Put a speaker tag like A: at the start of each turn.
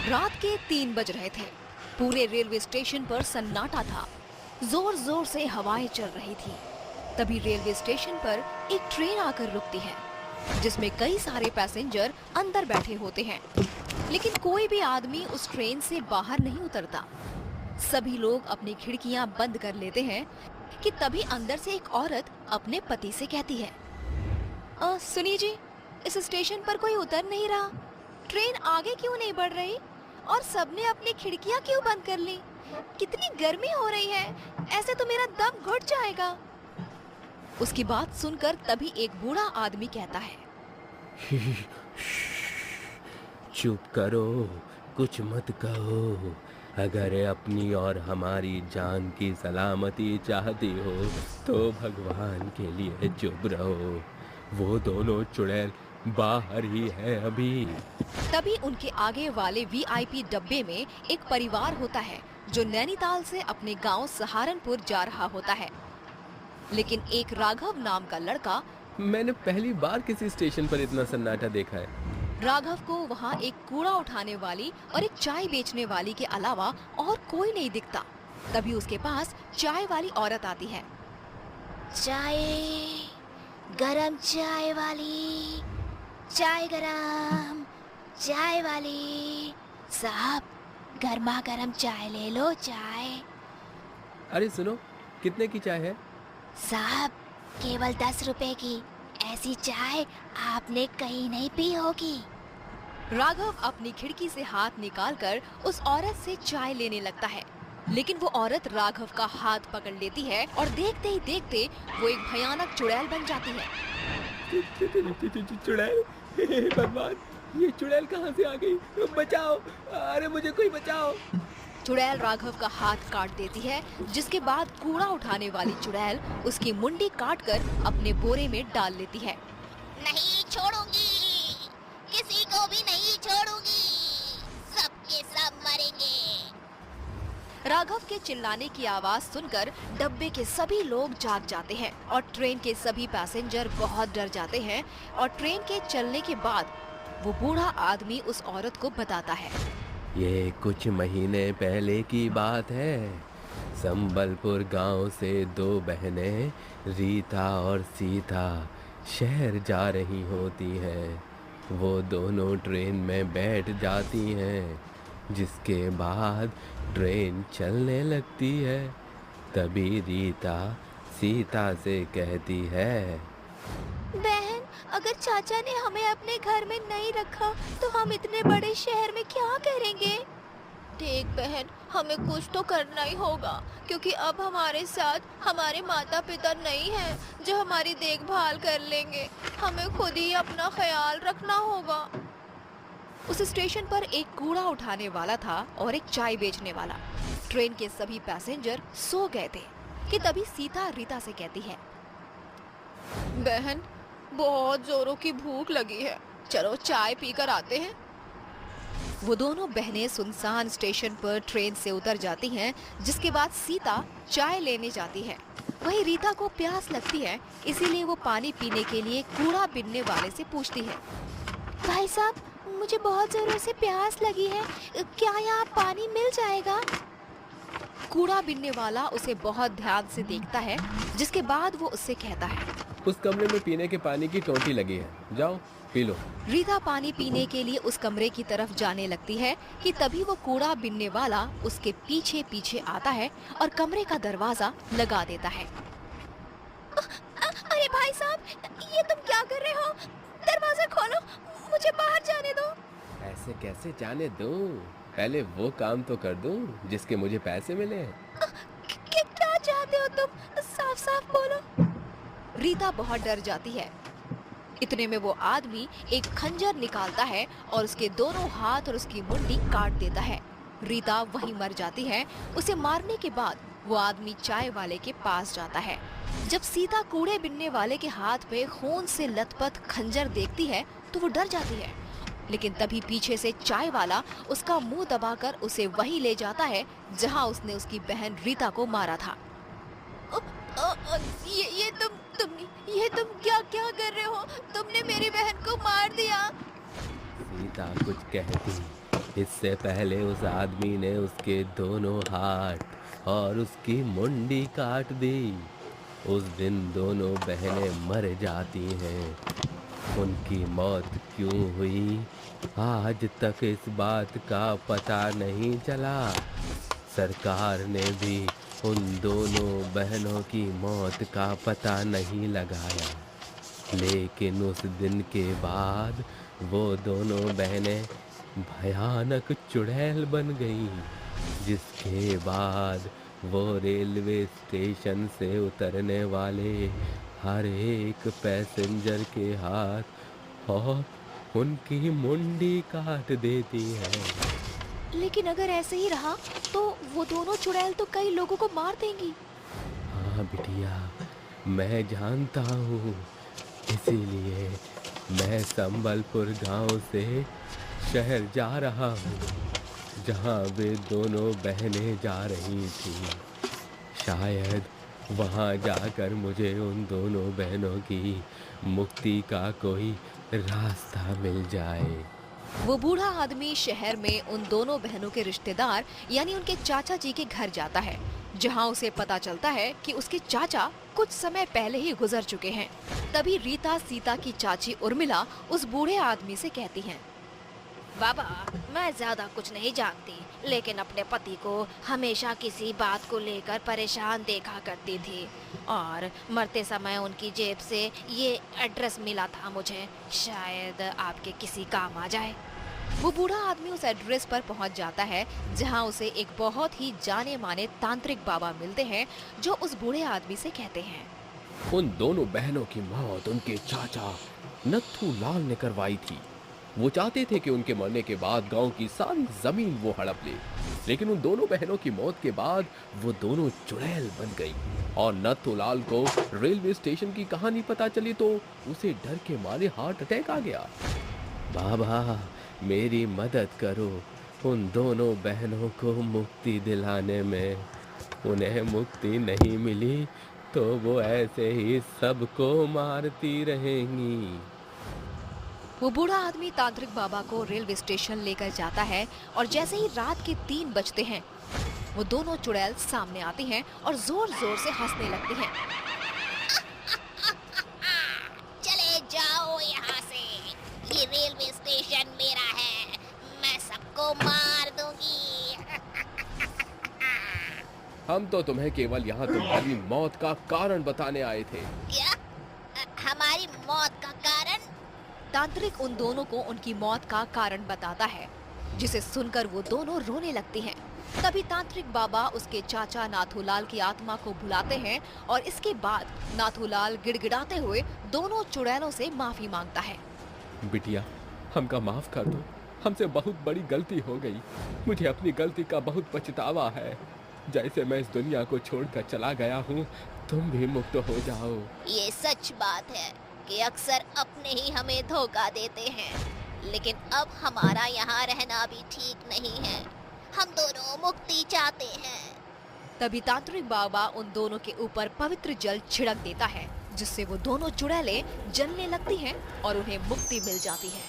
A: रात के 3 बज रहे थे। पूरे रेलवे स्टेशन पर सन्नाटा था। जोर जोर से हवाएं चल रही थी। तभी रेलवे स्टेशन पर एक ट्रेन आकर रुकती है, जिसमें कई सारे पैसेंजर अंदर बैठे होते हैं, लेकिन कोई भी आदमी उस ट्रेन से बाहर नहीं उतरता। सभी लोग अपनी खिड़कियां बंद कर लेते हैं कि तभी अंदर से एक औरत अपने पति से कहती है, सुनिए जी, इस स्टेशन पर कोई उतर नहीं रहा। ट्रेन आगे क्यों नहीं बढ़ रही और सबने अपनी खिड़कियां क्यों बंद कर ली? कितनी गर्मी हो रही है, ऐसे तो मेरा दम घुट जाएगा। उसकी बात सुनकर तभी एक बूढ़ा आदमी कहता है,
B: चुप करो, कुछ मत कहो। अगर अपनी और हमारी जान की सलामती चाहती हो तो भगवान के लिए चुप रहो। वो दोनों चुड़ैल बाहर ही है अभी।
A: तभी उनके आगे वाले वीआईपी डब्बे में एक परिवार होता है जो नैनीताल से अपने गांव सहारनपुर जा रहा होता है। लेकिन एक राघव नाम का लड़का,
B: मैंने पहली बार किसी स्टेशन पर इतना सन्नाटा देखा है।
A: राघव को वहाँ एक कूड़ा उठाने वाली और एक चाय बेचने वाली के अलावा और कोई नहीं दिखता। तभी उसके पास चाय वाली औरत आती है।
C: चाय, गरम चाय वाली, चाय गरम, चाय वाली साहब, गर्मा गर्म चाय ले लो। चाय
B: अरे सुनो, कितने की चाय है?
C: साहब, केवल 10 रुपए की। ऐसी चाय आपने कहीं नहीं पी होगी।
A: राघव अपनी खिड़की से हाथ निकालकर उस औरत से चाय लेने लगता है, लेकिन वो औरत राघव का हाथ पकड़ लेती है और देखते ही देखते वो एक भयानक चुड़ैल बन जाती है।
B: चुड़ैल, भगवान, ये चुड़ैल कहाँ से आ गई? बचाओ, अरे मुझे कोई बचाओ।
A: चुड़ैल राघव का हाथ काट देती है, जिसके बाद कूड़ा उठाने वाली चुड़ैल उसकी मुंडी काटकर अपने बोरे में डाल लेती है।
C: नहीं छोड़ूंगी, किसी को भी नहीं छोड़ूंगी, सबके सब मरेंगे।
A: राघव के चिल्लाने की आवाज सुनकर डब्बे के सभी लोग जाग जाते हैं और ट्रेन के सभी पैसेंजर बहुत डर जाते हैं। और ट्रेन के चलने के बाद वो बूढ़ा आदमी उस औरत को बताता है,
B: ये कुछ महीने पहले की बात है। संबलपुर गांव से 2 बहनें रीता और सीता शहर जा रही होती हैं। वो दोनों ट्रेन में बैठ जाती हैं, जिसके बाद ट्रेन चलने लगती है। तभी रीता सीता से कहती है,
C: बहन, अगर चाचा ने हमें अपने घर में नहीं रखा तो हम इतने बड़े शहर में क्या करेंगे? देख बहन, हमें कुछ तो करना ही होगा, क्योंकि अब हमारे साथ हमारे माता पिता नहीं हैं जो हमारी देखभाल कर लेंगे। हमें खुद ही अपना ख्याल रखना होगा।
A: उस स्टेशन पर एक कूड़ा उठाने वाला था और एक चाय बेचने वाला। ट्रेन के सभी पैसेंजर सो गए थे कि तभी सीता रीता से कहती है, बहन, बहुत जोरों की भूख लगी है, चलो चाय पीकर आते हैं। वो दोनों बहनें सुनसान स्टेशन पर ट्रेन से उतर जाती हैं, जिसके बाद सीता चाय लेने जाती है। वहीं रीता को प्यास लगती है, इसीलिए वो पानी पीने के लिए कूड़ा बीनने वाले से पूछती है,
C: भाई साहब, मुझे बहुत जोरों से प्यास लगी है, क्या यहाँ पानी मिल जाएगा?
A: कूड़ा बीनने वाला उसे बहुत ध्यान से देखता है, जिसके बाद वो उससे कहता है,
B: उस कमरे में पीने के पानी की टोंटी लगी है, जाओ पी लो।
A: रीता पानी पीने के लिए उस कमरे की तरफ जाने लगती है कि तभी वो कूड़ा बीनने वाला उसके पीछे पीछे आता है और कमरे का दरवाजा लगा देता है।
C: अरे भाई साहब, ये तुम क्या कर रहे हो? दरवाजा खोलो, मुझे बाहर जाने दो।
B: ऐसे कैसे जाने दूं? पहले वो काम तो कर दूं जिसके मुझे पैसे मिले।
C: क्या चाहते हो तुम? साफ साफ बोलो।
A: रीता बहुत डर जाती है। इतने में वो आदमी एक खंजर निकालता है और उसके दोनों हाथ और उसकी मुंडी काट देता है। रीता वहीं मर जाती है। उसे मारने के बाद वो आदमी चाय वाले के पास जाता है। जब सीता कूड़े बिनने वाले के हाथ पे खून से लथपथ खंजर देखती है तो वो डर जाती है, लेकिन तभी पीछे से चाय वाला उसका मुंह दबाकर उसे वहीं ले जाता है जहां उसने उसकी बहन रीता को मारा था।
C: ये तुम क्या कर रहे हो? तुमने मेरी बहन को मार दिया।
B: सीता कुछ कहती इससे पहले उस आदमी ने उसके दोनों हाथ और उसकी मुंडी काट दी। उस दिन दोनों बहनें मर जाती हैं। उनकी मौत क्यों हुई, आज तक इस बात का पता नहीं चला। सरकार ने भी उन दोनों बहनों की मौत का पता नहीं लगाया। लेकिन उस दिन के बाद वो दोनों बहनें भयानक चुड़ैल बन गईं, जिसके बाद वो रेलवे स्टेशन से उतरने वाले हर एक पैसेंजर के हाथ और उनकी मुंडी काट देती है।
A: लेकिन अगर ऐसे ही रहा तो वो दोनों चुड़ैल तो कई लोगों को मार देंगी।
B: हाँ बिटिया, मैं जानता हूँ, इसीलिए मैं संबलपुर गांव से शहर जा रहा हूँ, जहाँ वे दोनों बहनें जा रही थीं। शायद वहाँ जाकर मुझे उन दोनों बहनों की मुक्ति का कोई रास्ता मिल जाए।
A: वो बूढ़ा आदमी शहर में उन दोनों बहनों के रिश्तेदार यानी उनके चाचा जी के घर जाता है, जहां उसे पता चलता है कि उसके चाचा कुछ समय पहले ही गुजर चुके हैं। तभी रीता सीता की चाची उर्मिला उस बूढ़े आदमी से कहती हैं,
C: बाबा, मैं ज्यादा कुछ नहीं जानती, लेकिन अपने पति को हमेशा किसी बात को लेकर परेशान देखा करती थी और मरते समय उनकी जेब से ये एड्रेस मिला था मुझे, शायद आपके किसी काम आ जाए।
A: वो बूढ़ा आदमी उस एड्रेस पर पहुंच जाता है, जहां उसे एक बहुत ही जाने माने तांत्रिक बाबा मिलते हैं, जो उस बूढ़े आदमी से कहते हैं,
B: उन दोनों बहनों की मौत उनके चाचा नत्थू लाल ने करवाई थी। वो चाहते थे कि उनके मरने के बाद गांव की सारी जमीन वो हड़प ले, लेकिन उन दोनों बहनों की मौत के बाद वो दोनों चुड़ैल बन गई और नत्थू लाल को रेलवे स्टेशन की कहानी पता चली तो उसे डर के मारे हार्ट अटैक आ गया। बाबा, मेरी मदद करो उन दोनों बहनों को मुक्ति दिलाने में। उन्हें मुक्ति नहीं मिली तो वो ऐसे ही सबको मारती रहेंगी।
A: वो बूढ़ा आदमी तांत्रिक बाबा को रेलवे स्टेशन लेकर जाता है और जैसे ही रात के 3 बजते हैं, वो दोनों चुड़ैल सामने आती हैं और जोर जोर से हंसने लगती हैं।
C: चले जाओ यहाँ से, ये रेलवे स्टेशन मेरा है, मैं सबको मार दूंगी।
B: हम तो तुम्हें केवल यहाँ तुम्हारी मौत का कारण बताने आए थे।
C: क्या? हमारी मौत का कारण?
A: तांत्रिक उन दोनों को उनकी मौत का कारण बताता है, जिसे सुनकर वो दोनों रोने लगती हैं। तभी तांत्रिक बाबा उसके चाचा नाथूलाल की आत्मा को बुलाते हैं और इसके बाद नाथूलाल गिड़गिड़ाते हुए दोनों चुड़ैलों से माफी मांगता है।
B: बिटिया, हमका माफ कर दो, हमसे बहुत बड़ी गलती हो गई। मुझे अपनी गलती का बहुत पछतावा है। जैसे मैं इस दुनिया को छोड़कर चला गया हूँ, तुम भी मुक्त हो जाओ।
C: ये सच बात है कि अक्सर अपने ही हमें धोखा देते हैं, लेकिन अब हमारा यहाँ रहना भी ठीक नहीं है। हम दोनों मुक्ति चाहते हैं।
A: तभी तांत्रिक बाबा उन दोनों के ऊपर पवित्र जल छिड़क देता है, जिससे वो दोनों चुड़ैलें जलने लगती हैं और उन्हें मुक्ति मिल जाती है।